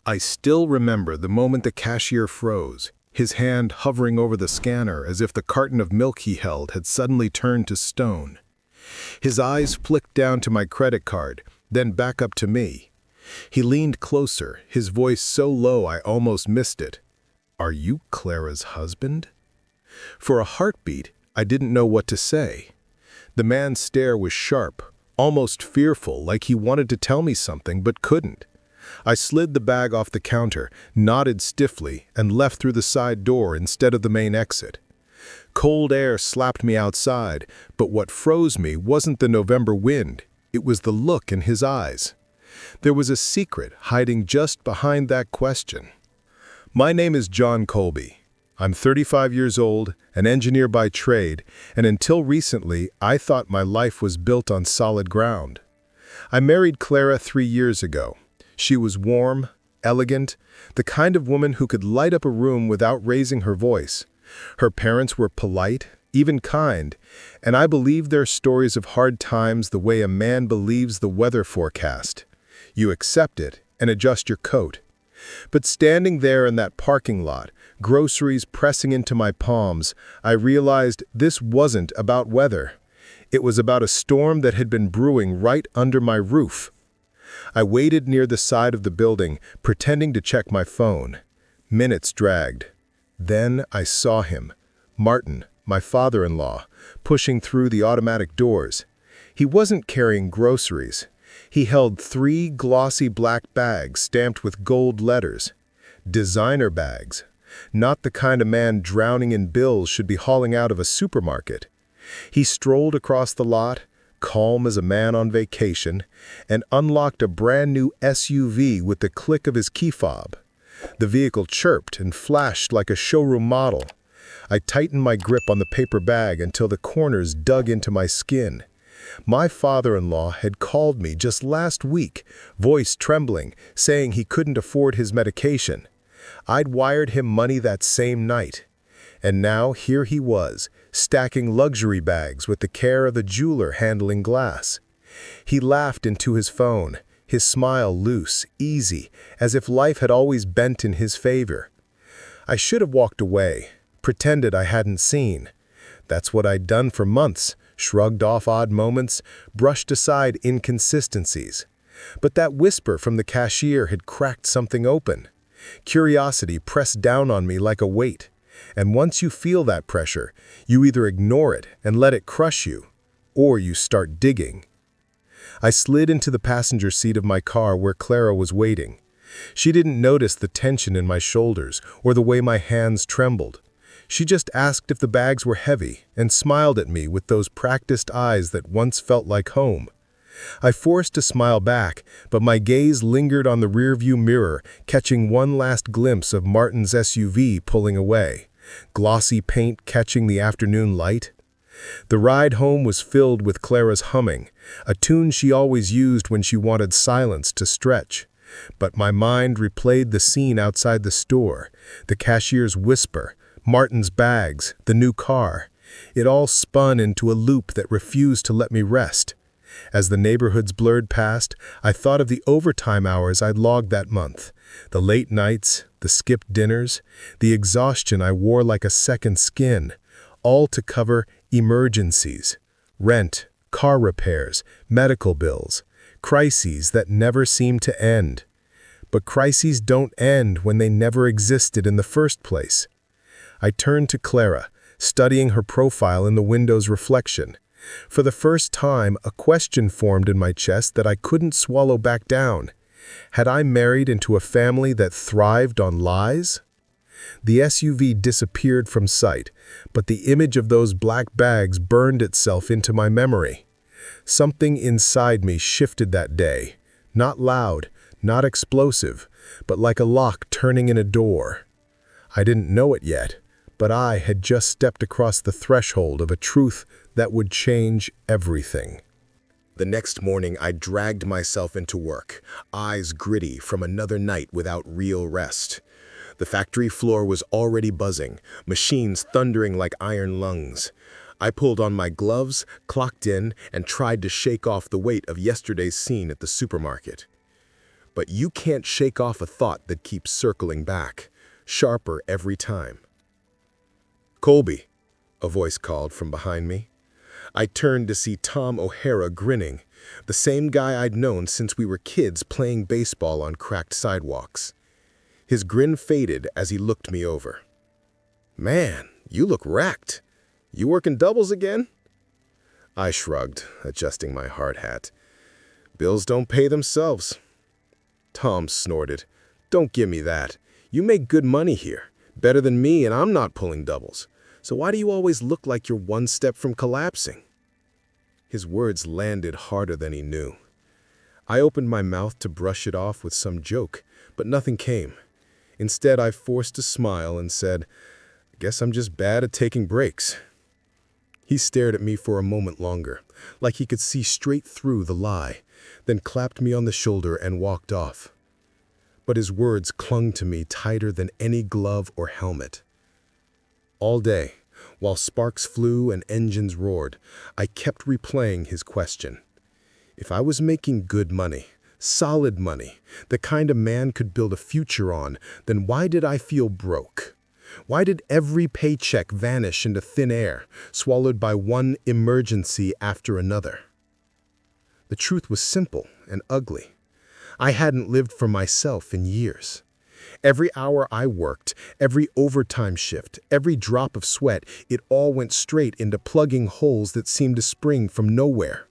I still remember the moment the cashier froze, his hand hovering over the scanner as if the carton of milk he held had suddenly turned to stone. His eyes flicked down to my credit card, then back up to me. He leaned closer, his voice so low I almost missed it. "Are you Clara's husband?" For a heartbeat, I didn't know what to say. The man's stare was sharp, almost fearful, like he wanted to tell me something but couldn't. I slid the bag off the counter, nodded stiffly, and left through the side door instead of the main exit. Cold air slapped me outside, but what froze me wasn't the November wind, it was the look in his eyes. There was a secret hiding just behind that question. My name is John Colby. I'm 35 years old, an engineer by trade, and until recently, I thought my life was built on solid ground. I married Clara 3 years ago. She was warm, elegant, the kind of woman who could light up a room without raising her voice. Her parents were polite, even kind, and I believed their stories of hard times the way a man believes the weather forecast. You accept it and adjust your coat. But standing there in that parking lot, groceries pressing into my palms, I realized this wasn't about weather. It was about a storm that had been brewing right under my roof. I waited near the side of the building, pretending to check my phone. Minutes dragged. Then I saw him, Martin, my father-in-law, pushing through the automatic doors. He wasn't carrying groceries. He held 3 glossy black bags stamped with gold letters. Designer bags. Not the kind a man drowning in bills should be hauling out of a supermarket. He strolled across the lot, calm as a man on vacation, and unlocked a brand new SUV with the click of his key fob. The vehicle chirped and flashed like a showroom model. I tightened my grip on the paper bag until the corners dug into my skin. My father-in-law had called me just last week, voice trembling, saying he couldn't afford his medication. I'd wired him money that same night. And now here he was, stacking luxury bags with the care of a jeweler handling glass. He laughed into his phone, his smile loose, easy, as if life had always bent in his favor. I should have walked away, pretended I hadn't seen. That's what I'd done for months, shrugged off odd moments, brushed aside inconsistencies. But that whisper from the cashier had cracked something open. Curiosity pressed down on me like a weight. And once you feel that pressure, you either ignore it and let it crush you, or you start digging. I slid into the passenger seat of my car where Clara was waiting. She didn't notice the tension in my shoulders or the way my hands trembled. She just asked if the bags were heavy and smiled at me with those practiced eyes that once felt like home. I forced a smile back, but my gaze lingered on the rearview mirror, catching one last glimpse of Martin's SUV pulling away, glossy paint catching the afternoon light. The ride home was filled with Clara's humming, a tune she always used when she wanted silence to stretch. But my mind replayed the scene outside the store, the cashier's whisper, Martin's bags, the new car. It all spun into a loop that refused to let me rest. As the neighborhoods blurred past, I thought of the overtime hours I'd logged that month, the late nights, the skipped dinners, the exhaustion I wore like a second skin, all to cover emergencies, rent, car repairs, medical bills, crises that never seemed to end. But crises don't end when they never existed in the first place. I turned to Clara, studying her profile in the window's reflection. For the first time, a question formed in my chest that I couldn't swallow back down. Had I married into a family that thrived on lies? The SUV disappeared from sight, but the image of those black bags burned itself into my memory. Something inside me shifted that day, not loud, not explosive, but like a lock turning in a door. I didn't know it yet, but I had just stepped across the threshold of a truth that would change everything. The next morning, I dragged myself into work, eyes gritty from another night without real rest. The factory floor was already buzzing, machines thundering like iron lungs. I pulled on my gloves, clocked in, and tried to shake off the weight of yesterday's scene at the supermarket. But you can't shake off a thought that keeps circling back, sharper every time. "Colby," a voice called from behind me. I turned to see Tom O'Hara grinning, the same guy I'd known since we were kids playing baseball on cracked sidewalks. His grin faded as he looked me over. "Man, you look wrecked. You working doubles again?" I shrugged, adjusting my hard hat. "Bills don't pay themselves." Tom snorted. "Don't give me that. You make good money here, better than me, and I'm not pulling doubles. So why do you always look like you're one step from collapsing?" His words landed harder than he knew. I opened my mouth to brush it off with some joke, but nothing came. Instead, I forced a smile and said, "Guess I'm just bad at taking breaks." He stared at me for a moment longer, like he could see straight through the lie, then clapped me on the shoulder and walked off. But his words clung to me tighter than any glove or helmet. All day, while sparks flew and engines roared, I kept replaying his question. If I was making good money, solid money, the kind a man could build a future on, then why did I feel broke? Why did every paycheck vanish into thin air, swallowed by one emergency after another? The truth was simple and ugly. I hadn't lived for myself in years. Every hour I worked, every overtime shift, every drop of sweat, it all went straight into plugging holes that seemed to spring from nowhere.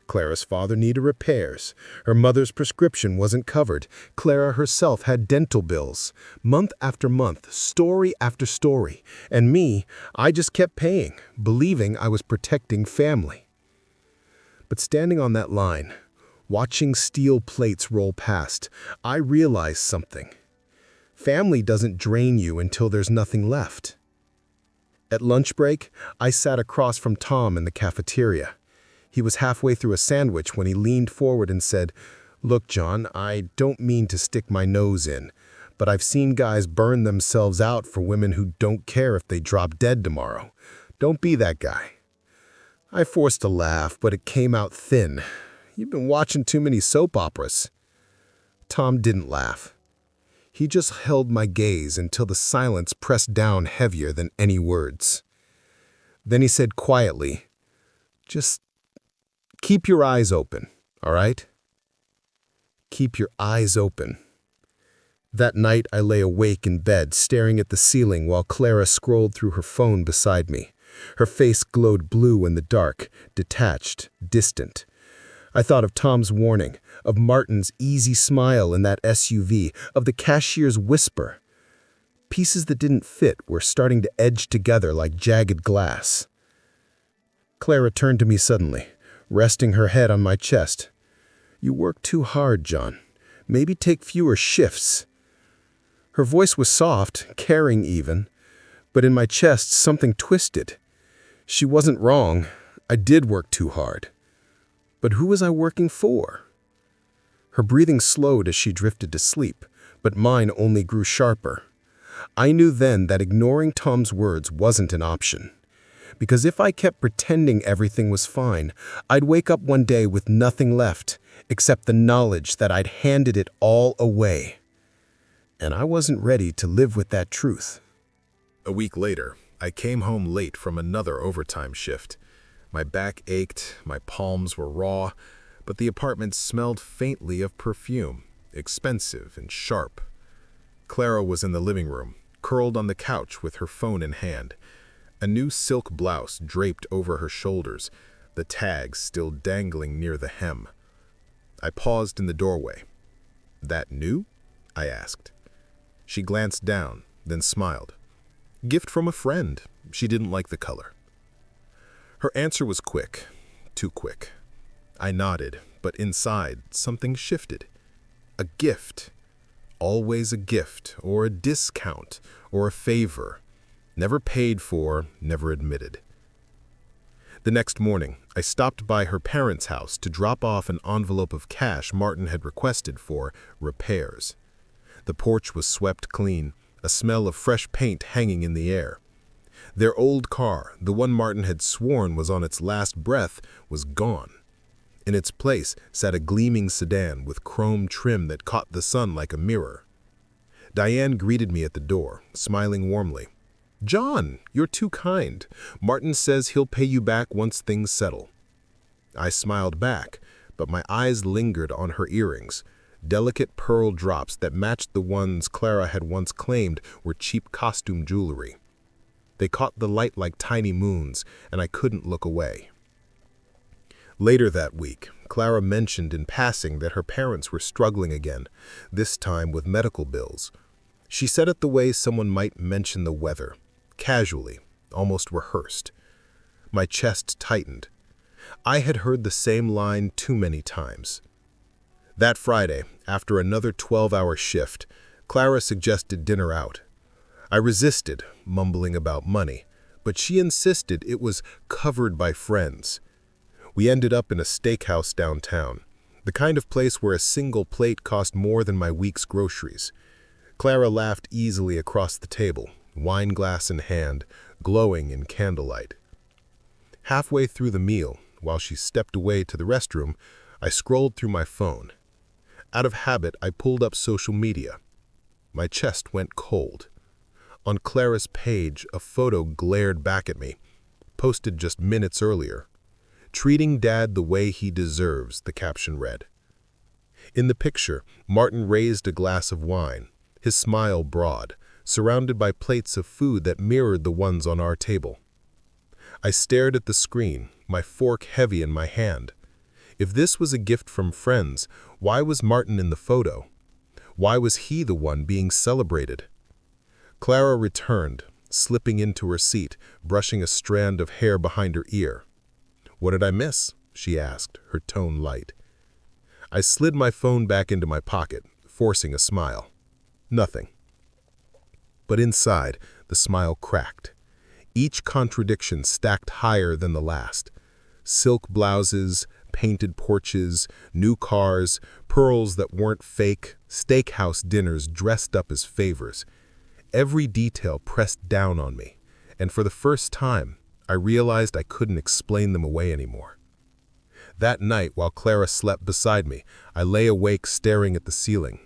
Clara's father needed repairs. Her mother's prescription wasn't covered. Clara herself had dental bills. Month after month, story after story. And me, I just kept paying, believing I was protecting family. But standing on that line, watching steel plates roll past, I realized something. Family doesn't drain you until there's nothing left. At lunch break, I sat across from Tom in the cafeteria. He was halfway through a sandwich when he leaned forward and said, "Look, John, I don't mean to stick my nose in, but I've seen guys burn themselves out for women who don't care if they drop dead tomorrow. Don't be that guy." I forced a laugh, but it came out thin. "You've been watching too many soap operas." Tom didn't laugh. He just held my gaze until the silence pressed down heavier than any words. Then he said quietly, "Just keep your eyes open, all right? Keep your eyes open." That night, I lay awake in bed, staring at the ceiling while Clara scrolled through her phone beside me. Her face glowed blue in the dark, detached, distant. I thought of Tom's warning, of Martin's easy smile in that SUV, of the cashier's whisper. Pieces that didn't fit were starting to edge together like jagged glass. Clara turned to me suddenly, resting her head on my chest. "You work too hard, John. Maybe take fewer shifts." Her voice was soft, caring even, but in my chest something twisted. She wasn't wrong. I did work too hard. But who was I working for? Her breathing slowed as she drifted to sleep, but mine only grew sharper. I knew then that ignoring Tom's words wasn't an option. Because if I kept pretending everything was fine, I'd wake up one day with nothing left, except the knowledge that I'd handed it all away. And I wasn't ready to live with that truth. A week later, I came home late from another overtime shift. My back ached, my palms were raw, but the apartment smelled faintly of perfume, expensive and sharp. Clara was in the living room, curled on the couch with her phone in hand. A new silk blouse draped over her shoulders, the tags still dangling near the hem. I paused in the doorway. "That new?" I asked. She glanced down, then smiled. "Gift from a friend. She didn't like the color." Her answer was quick, too quick. I nodded, but inside, something shifted. A gift. Always a gift, or a discount, or a favor. Never paid for, never admitted. The next morning, I stopped by her parents' house to drop off an envelope of cash Martin had requested for repairs. The porch was swept clean, a smell of fresh paint hanging in the air. Their old car, the one Martin had sworn was on its last breath, was gone. In its place sat a gleaming sedan with chrome trim that caught the sun like a mirror. Diane greeted me at the door, smiling warmly. "John, you're too kind. Martin says he'll pay you back once things settle." I smiled back, but my eyes lingered on her earrings. Delicate pearl drops that matched the ones Clara had once claimed were cheap costume jewelry. They caught the light like tiny moons, and I couldn't look away. Later that week, Clara mentioned in passing that her parents were struggling again, this time with medical bills. She said it the way someone might mention the weather, casually, almost rehearsed. My chest tightened. I had heard the same line too many times. That Friday, after another 12-hour shift, Clara suggested dinner out. I resisted, mumbling about money, but she insisted it was covered by friends. We ended up in a steakhouse downtown, the kind of place where a single plate cost more than my week's groceries. Clara laughed easily across the table, wine glass in hand, glowing in candlelight. Halfway through the meal, while she stepped away to the restroom, I scrolled through my phone. Out of habit, I pulled up social media. My chest went cold. On Clara's page, a photo glared back at me, posted just minutes earlier. "Treating Dad the way he deserves," the caption read. In the picture, Martin raised a glass of wine, his smile broad, surrounded by plates of food that mirrored the ones on our table. I stared at the screen, my fork heavy in my hand. If this was a gift from friends, why was Martin in the photo? Why was he the one being celebrated? Clara returned, slipping into her seat, brushing a strand of hair behind her ear. "What did I miss?" she asked, her tone light. I slid my phone back into my pocket, forcing a smile. Nothing. But inside, the smile cracked. Each contradiction stacked higher than the last. Silk blouses, painted porches, new cars, pearls that weren't fake, steakhouse dinners dressed up as favors. Every detail pressed down on me, and for the first time, I realized I couldn't explain them away anymore. That night, while Clara slept beside me, I lay awake staring at the ceiling.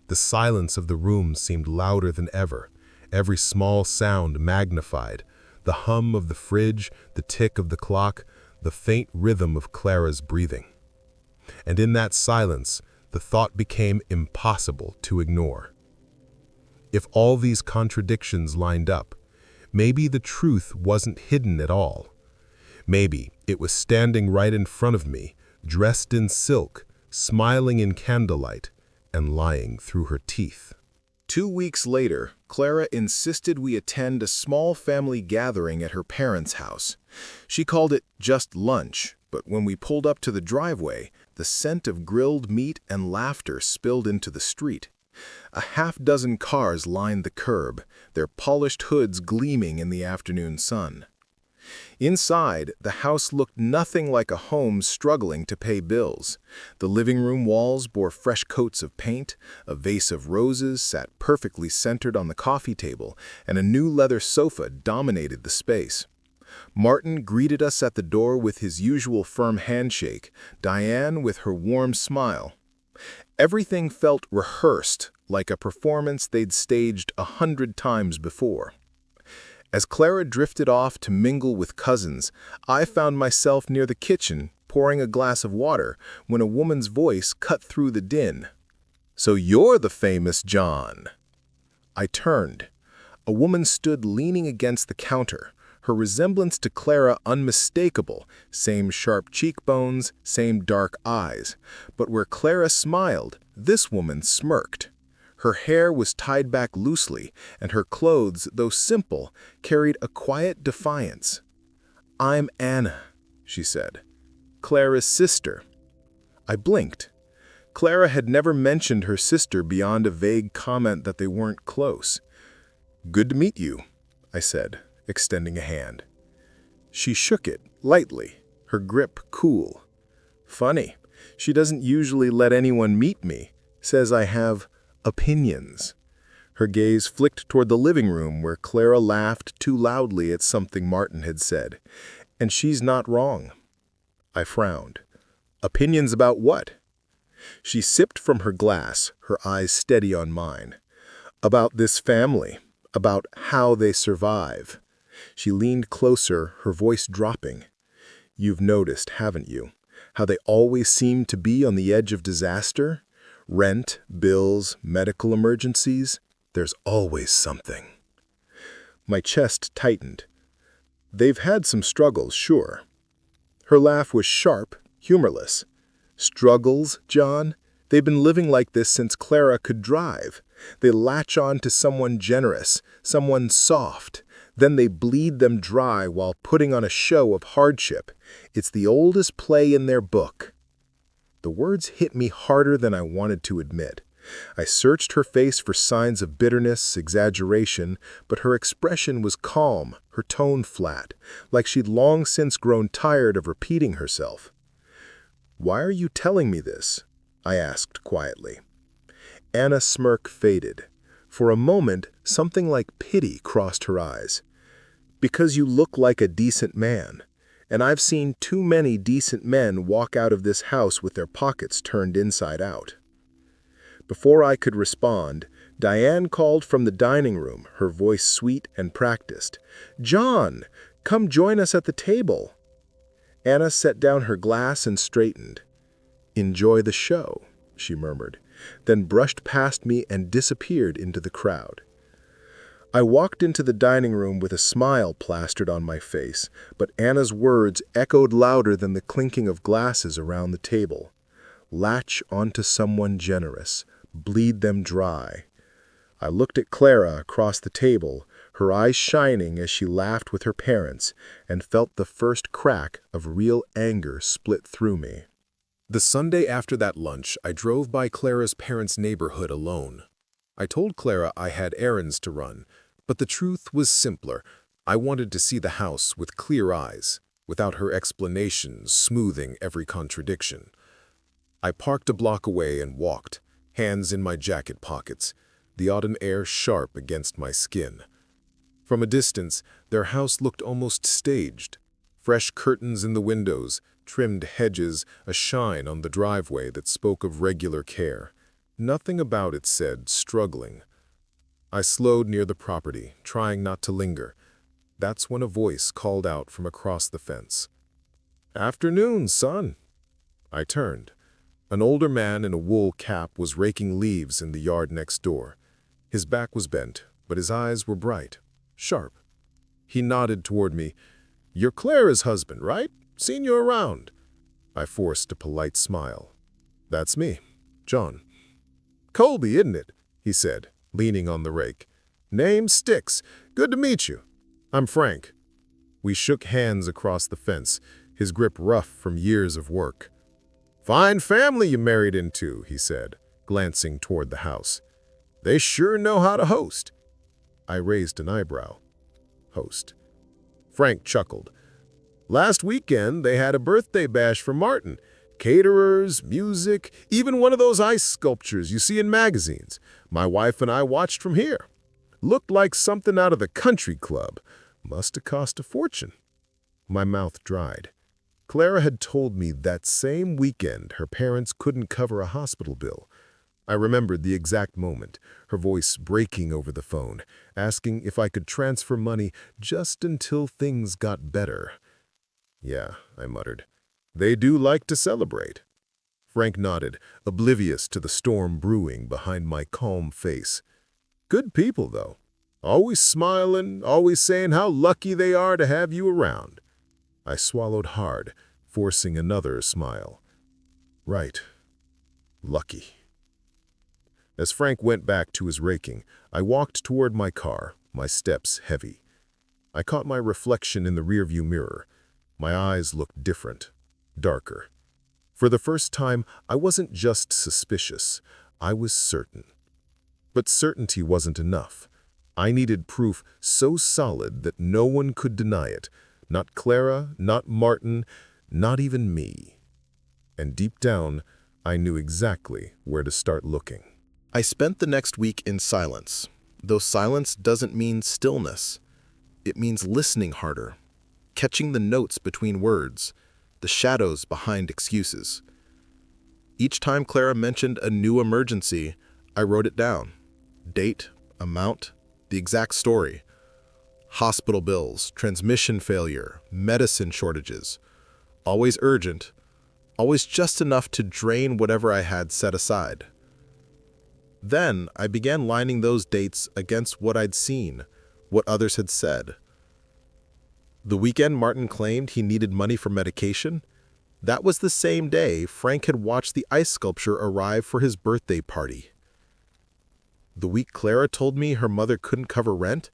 The silence of the room seemed louder than ever, every small sound magnified, the hum of the fridge, the tick of the clock, the faint rhythm of Clara's breathing. And in that silence, the thought became impossible to ignore. If all these contradictions lined up, maybe the truth wasn't hidden at all. Maybe it was standing right in front of me, dressed in silk, smiling in candlelight, and lying through her teeth. 2 weeks later, Clara insisted we attend a small family gathering at her parents' house. She called it just lunch, but when we pulled up to the driveway, the scent of grilled meat and laughter spilled into the street. A half-dozen cars lined the curb, their polished hoods gleaming in the afternoon sun. Inside, the house looked nothing like a home struggling to pay bills. The living room walls bore fresh coats of paint, a vase of roses sat perfectly centered on the coffee table, and a new leather sofa dominated the space. Martin greeted us at the door with his usual firm handshake, Diane with her warm smile. Everything felt rehearsed, like a performance they'd staged 100 times before. As Clara drifted off to mingle with cousins, I found myself near the kitchen, pouring a glass of water, when a woman's voice cut through the din. "So you're the famous John." I turned. A woman stood leaning against the counter, her resemblance to Clara unmistakable, same sharp cheekbones, same dark eyes. But where Clara smiled, this woman smirked. Her hair was tied back loosely, and her clothes, though simple, carried a quiet defiance. "I'm Anna," she said. "Clara's sister." I blinked. Clara had never mentioned her sister beyond a vague comment that they weren't close. "Good to meet you," I said, extending a hand. She shook it lightly, her grip cool. "Funny, she doesn't usually let anyone meet me, says I have opinions." Her gaze flicked toward the living room where Clara laughed too loudly at something Martin had said. "And she's not wrong." I frowned. Opinions about what? She sipped from her glass, her eyes steady on mine. About this family, about how they survive. She leaned closer, her voice dropping. You've noticed, haven't you, how they always seem to be on the edge of disaster? Rent, bills, medical emergencies. There's always something. My chest tightened. They've had some struggles, sure. Her laugh was sharp, humorless. Struggles, John? They've been living like this since Clara could drive. They latch on to someone generous, someone soft. Then they bleed them dry while putting on a show of hardship. It's the oldest play in their book. The words hit me harder than I wanted to admit. I searched her face for signs of bitterness, exaggeration, but her expression was calm, her tone flat, like she'd long since grown tired of repeating herself. "Why are you telling me this?" I asked quietly. Anna's smirk faded. For a moment, something like pity crossed her eyes. "Because you look like a decent man, and I've seen too many decent men walk out of this house with their pockets turned inside out." Before I could respond, Diane called from the dining room, her voice sweet and practiced. "John, come join us at the table." Anna set down her glass and straightened. "Enjoy the show," she murmured, then brushed past me and disappeared into the crowd. I walked into the dining room with a smile plastered on my face, but Anna's words echoed louder than the clinking of glasses around the table. Latch onto someone generous. Bleed them dry. I looked at Clara across the table, her eyes shining as she laughed with her parents, and felt the first crack of real anger split through me. The Sunday after that lunch, I drove by Clara's parents' neighborhood alone. I told Clara I had errands to run, but the truth was simpler. I wanted to see the house with clear eyes, without her explanations smoothing every contradiction. I parked a block away and walked, hands in my jacket pockets, the autumn air sharp against my skin. From a distance, their house looked almost staged. Fresh curtains in the windows, trimmed hedges, a shine on the driveway that spoke of regular care. Nothing about it said struggling. I slowed near the property, trying not to linger. That's when a voice called out from across the fence. "Afternoon, son." I turned. An older man in a wool cap was raking leaves in the yard next door. His back was bent, but his eyes were bright, sharp. He nodded toward me. "You're Clara's husband, right? Seen you around." I forced a polite smile. "That's me, John." "Colby, isn't it?" he said, leaning on the rake. "Name sticks. Good to meet you. I'm Frank." We shook hands across the fence, his grip rough from years of work. "Fine family you married into," he said, glancing toward the house. "They sure know how to host." I raised an eyebrow. "Host?" Frank chuckled. "Last weekend they had a birthday bash for Martin. Caterers, music, even one of those ice sculptures you see in magazines. My wife and I watched from here. Looked like something out of the country club. Must have cost a fortune." My mouth dried. Clara had told me that same weekend her parents couldn't cover a hospital bill. I remembered the exact moment, her voice breaking over the phone, asking if I could transfer money just until things got better. "Yeah," I muttered. "They do like to celebrate." Frank nodded, oblivious to the storm brewing behind my calm face. "Good people, though. Always smiling, always saying how lucky they are to have you around." I swallowed hard, forcing another smile. Right. Lucky. As Frank went back to his raking, I walked toward my car, my steps heavy. I caught my reflection in the rearview mirror. My eyes looked different, darker. For the first time, I wasn't just suspicious. I was certain. But certainty wasn't enough. I needed proof so solid that no one could deny it. Not Clara, not Martin, not even me. And deep down, I knew exactly where to start looking. I spent the next week in silence, though silence doesn't mean stillness. It means listening harder, catching the notes between words, the shadows behind excuses. Each time Clara mentioned a new emergency, I wrote it down. Date, amount, the exact story. Hospital bills, transmission failure, medicine shortages. Always urgent, always just enough to drain whatever I had set aside. Then I began lining those dates against what I'd seen, what others had said. The weekend Martin claimed he needed money for medication, that was the same day Frank had watched the ice sculpture arrive for his birthday party. The week Clara told me her mother couldn't cover rent,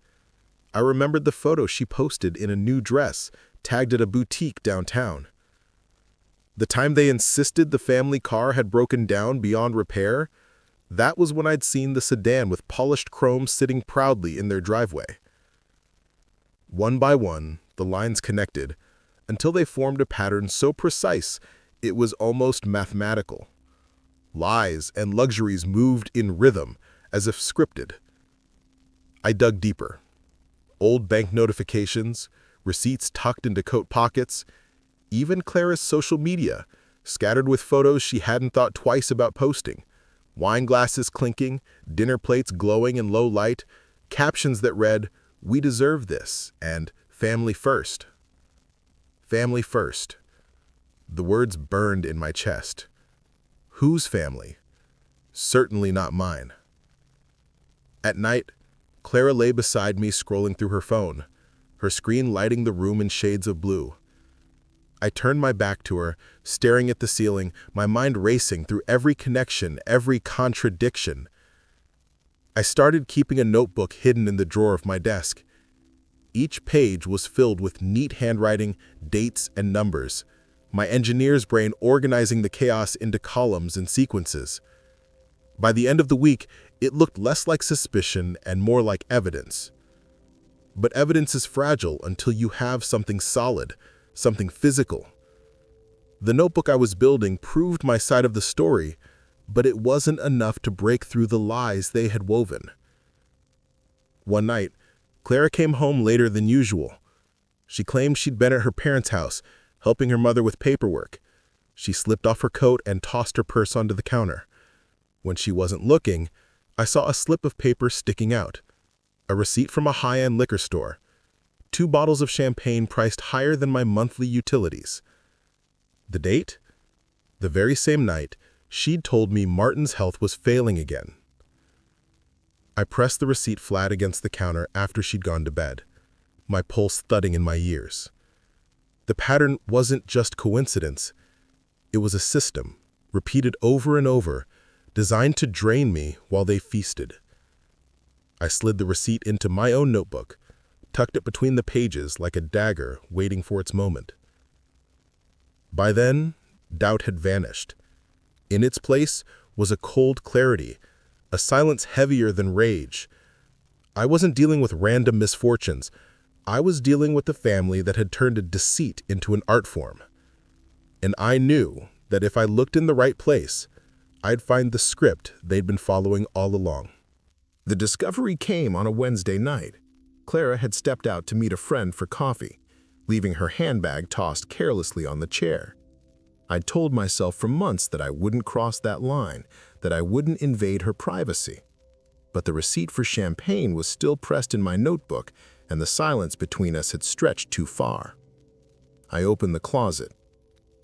I remembered the photo she posted in a new dress, tagged at a boutique downtown. The time they insisted the family car had broken down beyond repair, that was when I'd seen the sedan with polished chrome sitting proudly in their driveway. One by one, the lines connected, until they formed a pattern so precise it was almost mathematical. Lies and luxuries moved in rhythm, as if scripted. I dug deeper. Old bank notifications, receipts tucked into coat pockets, even Clara's social media, scattered with photos she hadn't thought twice about posting. Wine glasses clinking, dinner plates glowing in low light, captions that read, "We deserve this," and "Family first." Family first. The words burned in my chest. Whose family? Certainly not mine. At night, Clara lay beside me scrolling through her phone, her screen lighting the room in shades of blue. I turned my back to her, staring at the ceiling, my mind racing through every connection, every contradiction. I started keeping a notebook hidden in the drawer of my desk. Each page was filled with neat handwriting, dates, and numbers, my engineer's brain organizing the chaos into columns and sequences. By the end of the week, it looked less like suspicion and more like evidence. But evidence is fragile until you have something solid, something physical. The notebook I was building proved my side of the story, but it wasn't enough to break through the lies they had woven. One night, Clara came home later than usual. She claimed she'd been at her parents' house, helping her mother with paperwork. She slipped off her coat and tossed her purse onto the counter. When she wasn't looking, I saw a slip of paper sticking out. A receipt from a high-end liquor store. 2 bottles of champagne priced higher than my monthly utilities. The date? The very same night, she'd told me Martin's health was failing again. I pressed the receipt flat against the counter after she'd gone to bed, my pulse thudding in my ears. The pattern wasn't just coincidence. It was a system, repeated over and over, designed to drain me while they feasted. I slid the receipt into my own notebook, tucked it between the pages like a dagger waiting for its moment. By then, doubt had vanished. In its place was a cold clarity, a silence heavier than rage. I wasn't dealing with random misfortunes. I was dealing with a family that had turned a deceit into an art form. And I knew that if I looked in the right place, I'd find the script they'd been following all along. The discovery came on a Wednesday night. Clara had stepped out to meet a friend for coffee, leaving her handbag tossed carelessly on the chair. I'd told myself for months that I wouldn't cross that line, that I wouldn't invade her privacy. But the receipt for champagne was still pressed in my notebook, and the silence between us had stretched too far. I opened the closet.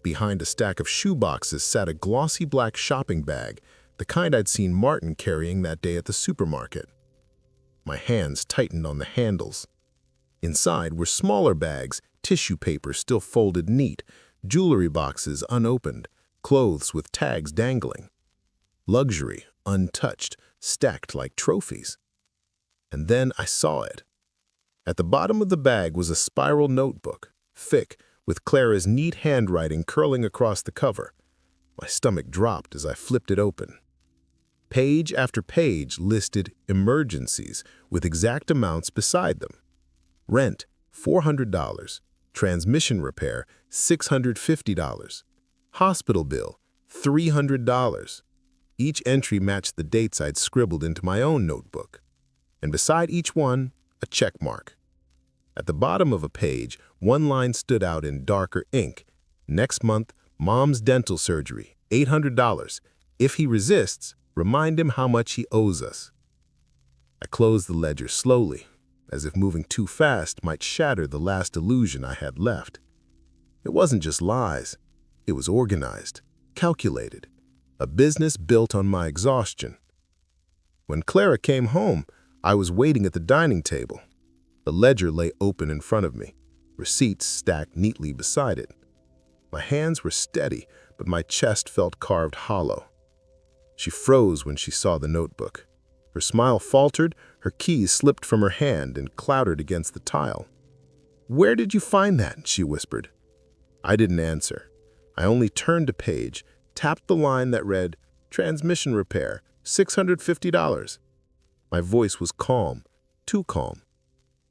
Behind a stack of shoeboxes sat a glossy black shopping bag, the kind I'd seen Martin carrying that day at the supermarket. My hands tightened on the handles. Inside were smaller bags, tissue paper still folded neat, jewelry boxes unopened, clothes with tags dangling. Luxury, untouched, stacked like trophies. And then I saw it. At the bottom of the bag was a spiral notebook, thick, with Clara's neat handwriting curling across the cover. My stomach dropped as I flipped it open. Page after page listed emergencies with exact amounts beside them. Rent, $400. Transmission repair, $650. Hospital bill, $300. Each entry matched the dates I'd scribbled into my own notebook. And beside each one, a check mark. At the bottom of a page, one line stood out in darker ink. Next month, Mom's dental surgery, $800. If he resists, remind him how much he owes us." I closed the ledger slowly, as if moving too fast might shatter the last illusion I had left. It wasn't just lies. It was organized, calculated, a business built on my exhaustion. When Clara came home, I was waiting at the dining table. The ledger lay open in front of me, receipts stacked neatly beside it. My hands were steady, but my chest felt carved hollow. She froze when she saw the notebook. Her smile faltered, her keys slipped from her hand and clattered against the tile. "Where did you find that?" she whispered. I didn't answer. I only turned a page, tapped the line that read, "Transmission repair, $650. My voice was calm, too calm.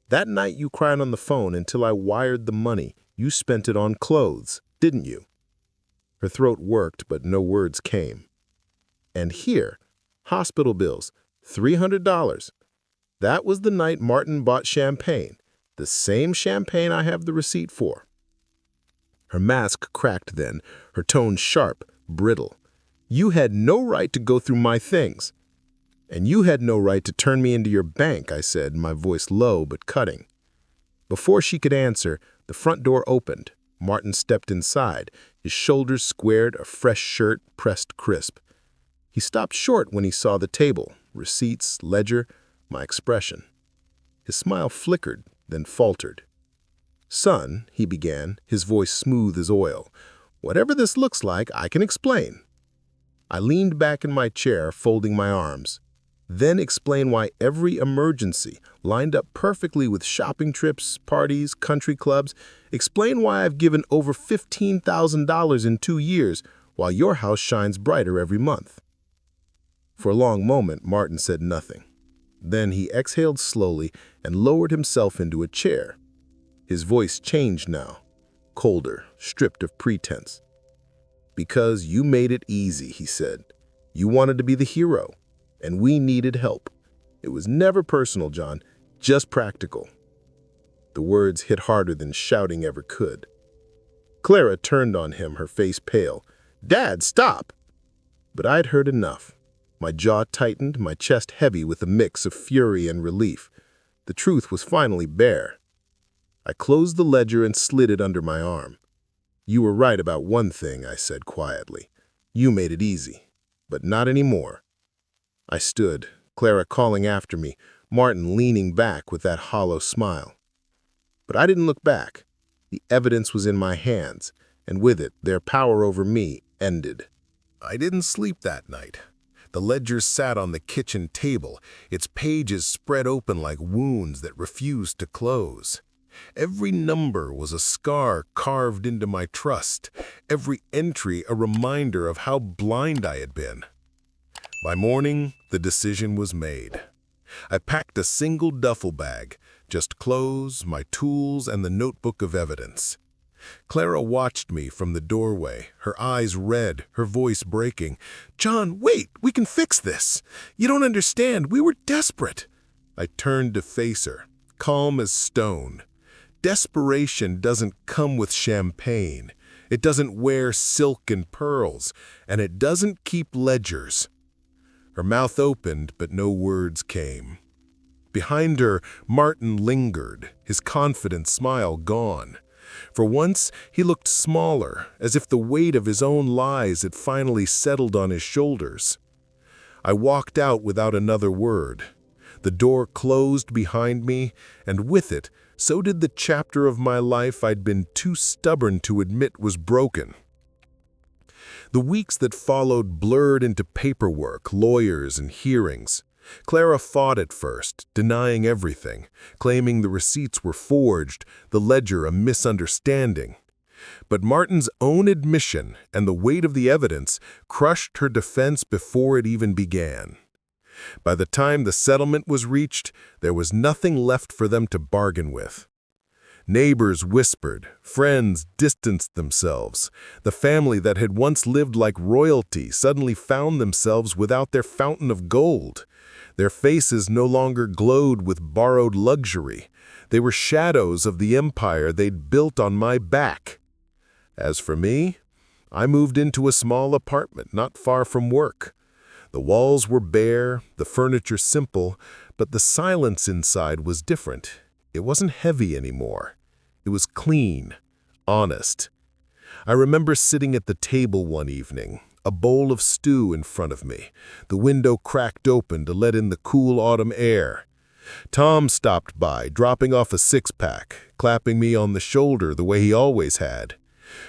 "That night you cried on the phone until I wired the money. You spent it on clothes, didn't you?" Her throat worked, but no words came. "And here, hospital bills, $300. That was the night Martin bought champagne, the same champagne I have the receipt for." Her mask cracked then, her tone sharp, brittle. "You had no right to go through my things." "And you had no right to turn me into your bank," I said, my voice low but cutting. Before she could answer, the front door opened. Martin stepped inside, his shoulders squared, a fresh shirt pressed crisp. He stopped short when he saw the table, receipts, ledger, my expression. His smile flickered, then faltered. "Son," he began, his voice smooth as oil, "whatever this looks like, I can explain." I leaned back in my chair, folding my arms. "Then explain why every emergency, lined up perfectly with shopping trips, parties, country clubs. Explain why I've given over $15,000 in 2 years, while your house shines brighter every month." For a long moment, Martin said nothing. Then he exhaled slowly and lowered himself into a chair. His voice changed now, colder, stripped of pretense. "Because you made it easy," he said. "You wanted to be the hero, and we needed help. It was never personal, John, just practical." The words hit harder than shouting ever could. Clara turned on him, her face pale. "Dad, stop!" But I'd heard enough. My jaw tightened, my chest heavy with a mix of fury and relief. The truth was finally bare. I closed the ledger and slid it under my arm. "You were right about one thing," I said quietly. "You made it easy, but not anymore." I stood, Clara calling after me, Martin leaning back with that hollow smile. But I didn't look back. The evidence was in my hands, and with it, their power over me ended. I didn't sleep that night. The ledger sat on the kitchen table, its pages spread open like wounds that refused to close. Every number was a scar carved into my trust, every entry a reminder of how blind I had been. By morning, the decision was made. I packed a single duffel bag, just clothes, my tools, and the notebook of evidence. Clara watched me from the doorway, her eyes red, her voice breaking. "John, wait, we can fix this. You don't understand, we were desperate." I turned to face her, calm as stone. Desperation doesn't come with champagne. It doesn't wear silk and pearls, and it doesn't keep ledgers. Her mouth opened, but no words came. Behind her, Martin lingered, his confident smile gone. For once, he looked smaller, as if the weight of his own lies had finally settled on his shoulders. I walked out without another word. The door closed behind me, and with it, so did the chapter of my life I'd been too stubborn to admit was broken. The weeks that followed blurred into paperwork, lawyers, and hearings. Clara fought at first, denying everything, claiming the receipts were forged, the ledger a misunderstanding. But Martin's own admission and the weight of the evidence crushed her defense before it even began. By the time the settlement was reached, there was nothing left for them to bargain with. Neighbors whispered, friends distanced themselves. The family that had once lived like royalty suddenly found themselves without their fountain of gold. Their faces no longer glowed with borrowed luxury. They were shadows of the empire they'd built on my back. As for me, I moved into a small apartment not far from work. The walls were bare, the furniture simple, but the silence inside was different. It wasn't heavy anymore. It was clean, honest. I remember sitting at the table one evening, a bowl of stew in front of me, the window cracked open to let in the cool autumn air. Tom stopped by, dropping off a six-pack, clapping me on the shoulder the way he always had.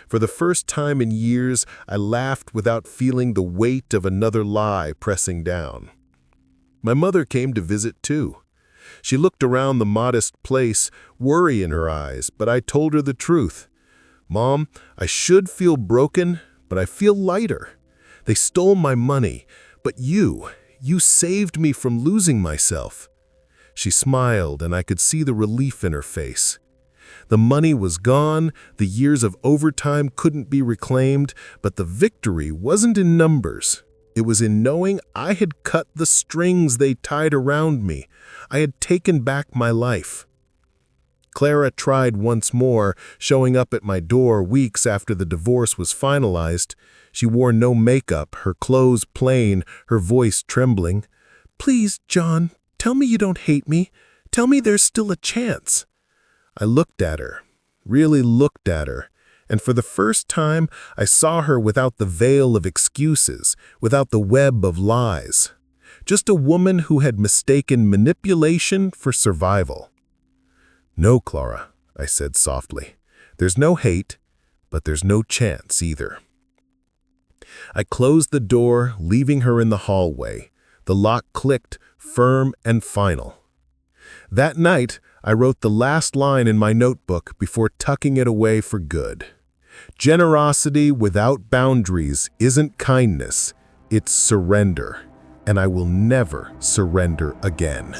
For the first time in years, I laughed without feeling the weight of another lie pressing down. My mother came to visit too. She looked around the modest place, worry in her eyes, but I told her the truth. Mom, I should feel broken, but I feel lighter. They stole my money, but you saved me from losing myself. She smiled, and I could see the relief in her face. The money was gone, the years of overtime couldn't be reclaimed, but the victory wasn't in numbers. It was in knowing I had cut the strings they tied around me. I had taken back my life. Clara tried once more, showing up at my door weeks after the divorce was finalized. She wore no makeup, her clothes plain, her voice trembling. "Please, John, tell me you don't hate me. Tell me there's still a chance." I looked at her, really looked at her, and for the first time I saw her without the veil of excuses, without the web of lies. Just a woman who had mistaken manipulation for survival. "No, Clara," I said softly. "There's no hate, but there's no chance either." I closed the door, leaving her in the hallway. The lock clicked, firm and final. That night, I wrote the last line in my notebook before tucking it away for good. Generosity without boundaries isn't kindness, it's surrender, and I will never surrender again.